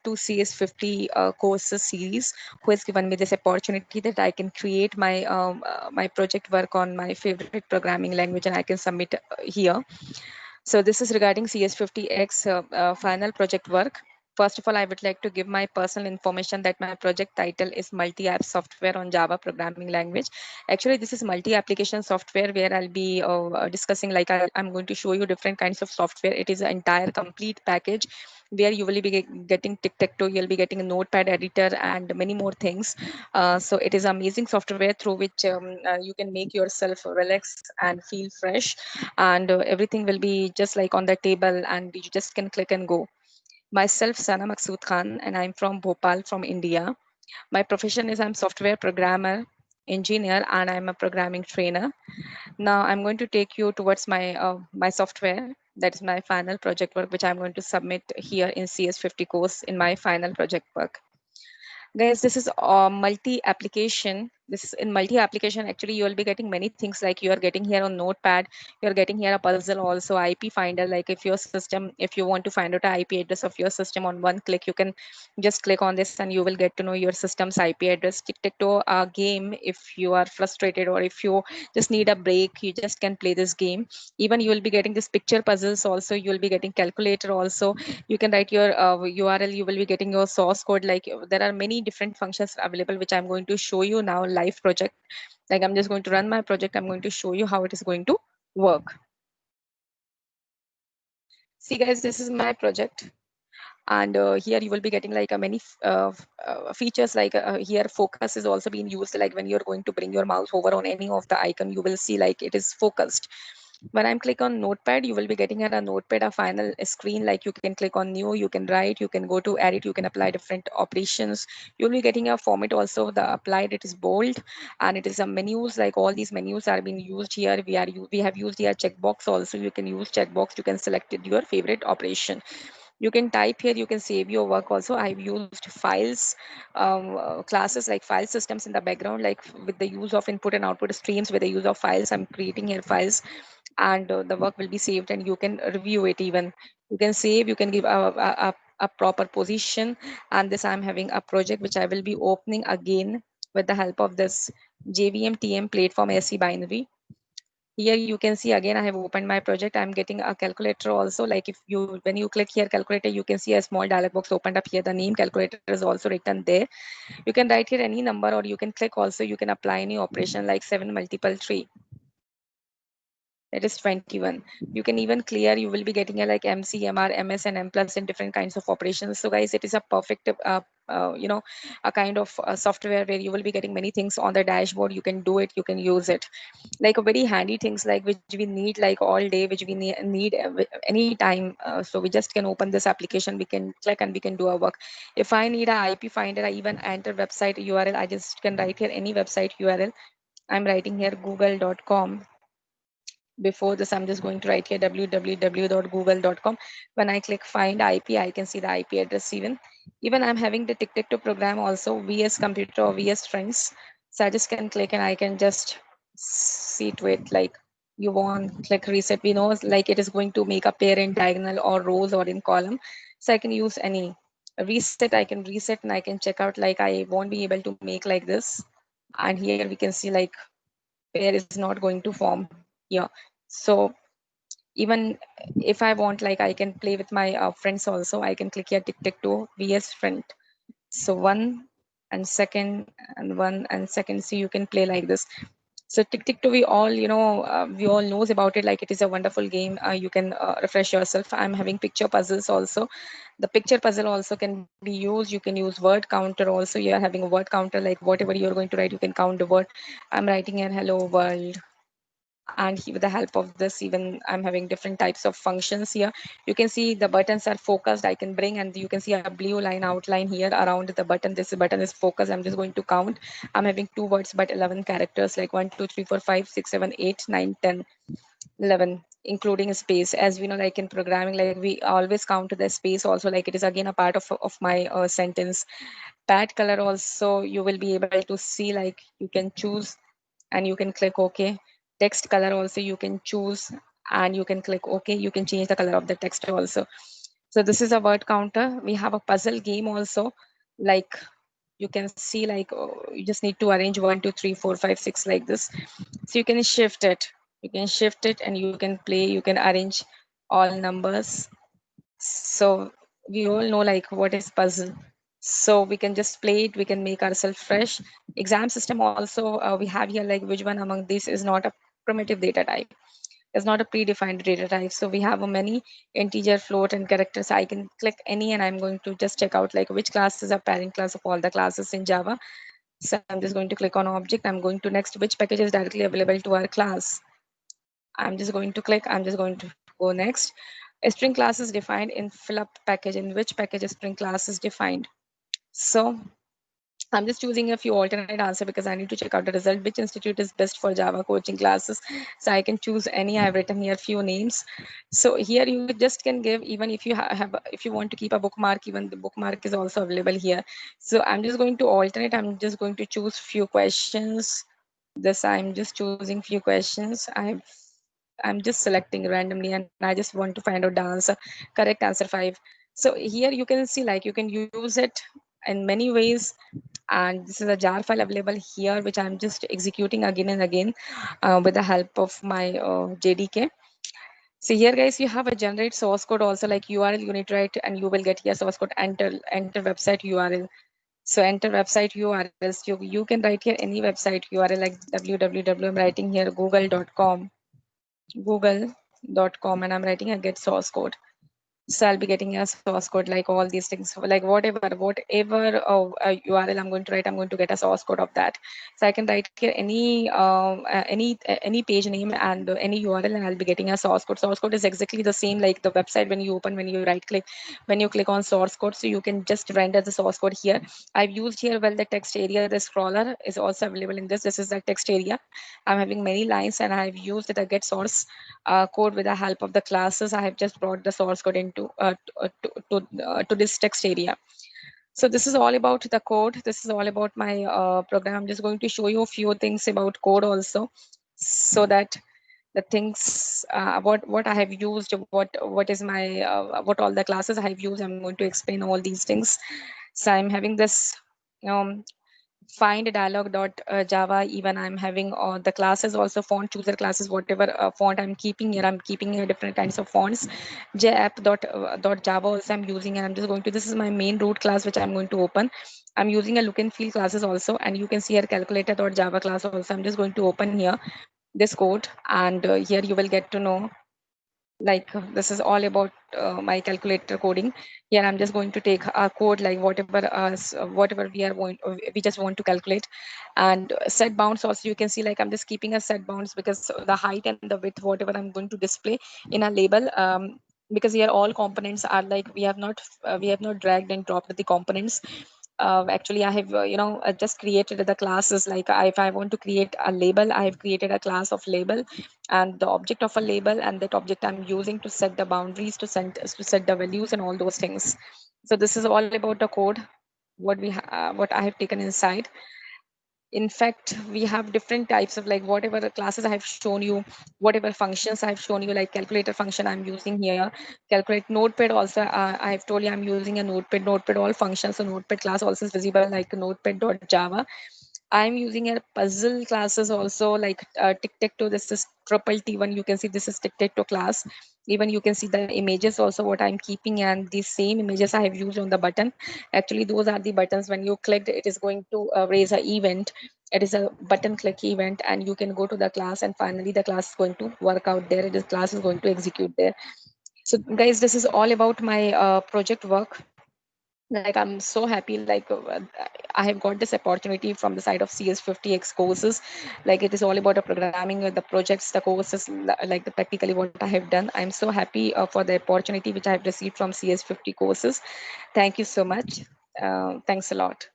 to CS50 courses series, who has given me this opportunity that I can create my project work on my favorite programming language and I can submit here. So this is regarding CS50X final project work. First of all, I would like to give my personal information that my project title is Multi-App Software on Java Programming Language. Actually, this is multi-application software where I'll be discussing, like I'm going to show you different kinds of software. It is an entire complete package where you will be getting tic-tac-toe, you'll be getting a notepad editor and many more things. So it is amazing software through which you can make yourself relax and feel fresh, and everything will be just like on the table and you just can click and go. Myself, Sana Maksud Khan, and I'm from Bhopal, from India. My profession is I'm software programmer, engineer, and I'm a programming trainer. Now I'm going to take you towards my software. That is my final project work, which I'm going to submit here in CS50 course in my final project work. Guys, this is multi-application. This is in multi-application. Actually, you will be getting many things, like you are getting here on Notepad. You are getting here a puzzle, also IP finder. Like if your system, if you want to find out the IP address of your system on one click, you can just click on this and you will get to know your system's IP address. Tic-tac-toe game. If you are frustrated or if you just need a break, you just can play this game. Even you will be getting this picture puzzles. Also, you will be getting calculator. Also, you can write your URL, you will be getting your source code. Like there are many different functions available which I'm going to show you now live project. Like I'm just going to run my project, I'm going to show you how it is going to work. See guys, this is my project, and here you will be getting like a many features. Like here focus is also being used. Like when you're going to bring your mouse over on any of the icon, you will see like it is focused. When I'm click on notepad, you will be getting at a notepad, a final screen. Like you can click on new, you can write, you can go to edit, you can apply different operations. You'll be getting a format also, the applied, it is bold, and it is a menus. Like all these menus are being used here. We have used here checkbox also. You can use checkbox, you can select your favorite operation. You can type here, you can save your work also. I've used files, classes like file systems in the background, like with the use of input and output streams. With the use of files, I'm creating here files, and the work will be saved and you can review it. Even you can save, you can give a proper position. And this I'm having a project which I will be opening again with the help of this JVM TM platform SE binary. Here you can see again I have opened my project. I'm getting a calculator also. Like if you, when you click here calculator, you can see a small dialog box opened up here. The name calculator is also written there. You can write here any number, or you can click also, you can apply any operation like 7 multiple 3, that is 21. You can even clear, you will be getting a like MC, MR, MS and M plus in different kinds of operations. So guys, it is a perfect you know, a kind of software where you will be getting many things on the dashboard. You can do it, you can use it, like a very handy things like which we need like all day, which we need any time. So we just can open this application, we can click and we can do our work. If I need a IP finder, I even enter website URL. I just can write here any website URL. I'm writing here google.com. Before this, I'm just going to write here www.google.com. When I click find IP, I can see the IP address. Even I'm having the tic-tac-toe program also, VS Computer or VS Friends. So I just can click and I can just see to it. Like you want click reset, we know like it is going to make a pair in diagonal or rows or in column. So I can use any reset. I can reset and I can check out, like I won't be able to make like this. And here we can see like pair is not going to form here. So even if I want, like I can play with my friends also. I can click here tic-tac-toe VS friend. So one and second and one and second. So you can play like this. So tic-tac-toe, we all, you know, we all knows about it. Like it is a wonderful game. You can refresh yourself. I'm having picture puzzles also. The picture puzzle also can be used. You can use word counter also. You are having a word counter, like whatever you're going to write, you can count the word. I'm writing here hello world, and with the help of this, even I'm having different types of functions here. You can see the buttons are focused. I can bring, and you can see a blue line outline here around the button. This button is focused. I'm just going to count. I'm having two words but 11 characters, like 1 2 3 4 5 6 7 8 9 10 11, including space. As we know, like in programming, like we always count the space also. Like it is again a part of my sentence. Pad color also, you will be able to see, like you can choose and you can click OK. Text color also you can choose and you can click OK. You can change the color of the text also. So this is a word counter. We have a puzzle game also. Like you can see, like you just need to arrange 1, 2, 3, 4, 5, 6 like this. So you can shift it. You can shift it and you can play. You can arrange all numbers. So we all know like what is puzzle. So we can just play it. We can make ourselves fresh. Exam system also we have here like which one among these is not a primitive data type. Is not a predefined data type. So we have a many integer, float, and characters. I can click any, and I'm going to just check out like which class is a parent class of all the classes in Java. So I'm just going to click on object. I'm going to next, which package is directly available to our class. I'm just going to click. I'm just going to go next. A string class is defined in fill up package. In which package a string class is defined. So I'm just choosing a few alternate answer because I need to check out the result. Which institute is best for Java coaching classes? So I can choose any. I've written here few names. So here you just can give, even if you have, if you want to keep a bookmark, even the bookmark is also available here. So I'm just going to alternate. I'm just going to choose few questions. This I'm just choosing few questions. I'm just selecting randomly and I just want to find out the answer. Correct answer 5. So here you can see like you can use it in many ways, and this is a jar file available here which I'm just executing again and again with the help of my JDK. So here guys, you have a generate source code also, like URL you need to write and you will get here source code, enter website URL. So enter website URLs. You can write here any website URL like www. I'm writing here google.com, google.com, and I'm writing a get source code. So I'll be getting a source code like all these things, like whatever URL I'm going to write, I'm going to get a source code of that. So I can write here any page name and any URL, and I'll be getting a source code. Source code is exactly the same like the website when you open, when you right click, when you click on source code. So you can just render the source code here. I've used here well the text area. The scroller is also available in this. This is the text area. I'm having many lines, and I've used the get source code with the help of the classes. I have just brought the source code into to this text area. So this is all about the code. This is all about my program. I'm just going to show you a few things about code also, so that the things what I have used, what is my what all the classes I have used. I'm going to explain all these things. So I'm having this um, find dialog.java. Even I'm having the classes also, font chooser classes, whatever font I'm keeping here. I'm keeping here different kinds of fonts. Japp.java also I'm using, and I'm just going to, this is my main root class which I'm going to open. I'm using a look and feel classes also, and you can see here calculator.java class also. I'm just going to open here this code, and here you will get to know like this is all about my calculator coding. Here I'm just going to take a code like whatever we are going, we just want to calculate. And set bounds also, you can see like I'm just keeping a set bounds because the height and the width whatever I'm going to display in a label, because here all components are like we have not dragged and dropped the components. Actually I have just created the classes like if I want to create a label, I have created a class of label and the object of a label, and that object I'm using to set the boundaries, to set the values and all those things. So this is all about the code what I have taken inside. In fact, we have different types of like whatever the classes I have shown you, whatever functions I have shown you, like calculator function I'm using here, calculate notepad also. I have told you I'm using a notepad all functions. So notepad class also is visible like notepad.java. I'm using a puzzle classes also like tic-tac-toe. This is triple T1. You can see this is tic-tac-toe class. Even you can see the images also what I'm keeping, and the same images I have used on the button. Actually, those are the buttons. When you clicked, it is going to raise an event. It is a button click event, and you can go to the class, and finally the class is going to work out there. It is class is going to execute there. So guys, this is all about my project work. Like I'm so happy like I have got this opportunity from the side of CS50X courses. Like it is all about the programming, the projects, the courses, like the practically what I have done. I'm so happy for the opportunity which I have received from CS50 courses. Thank you so much. Thanks a lot.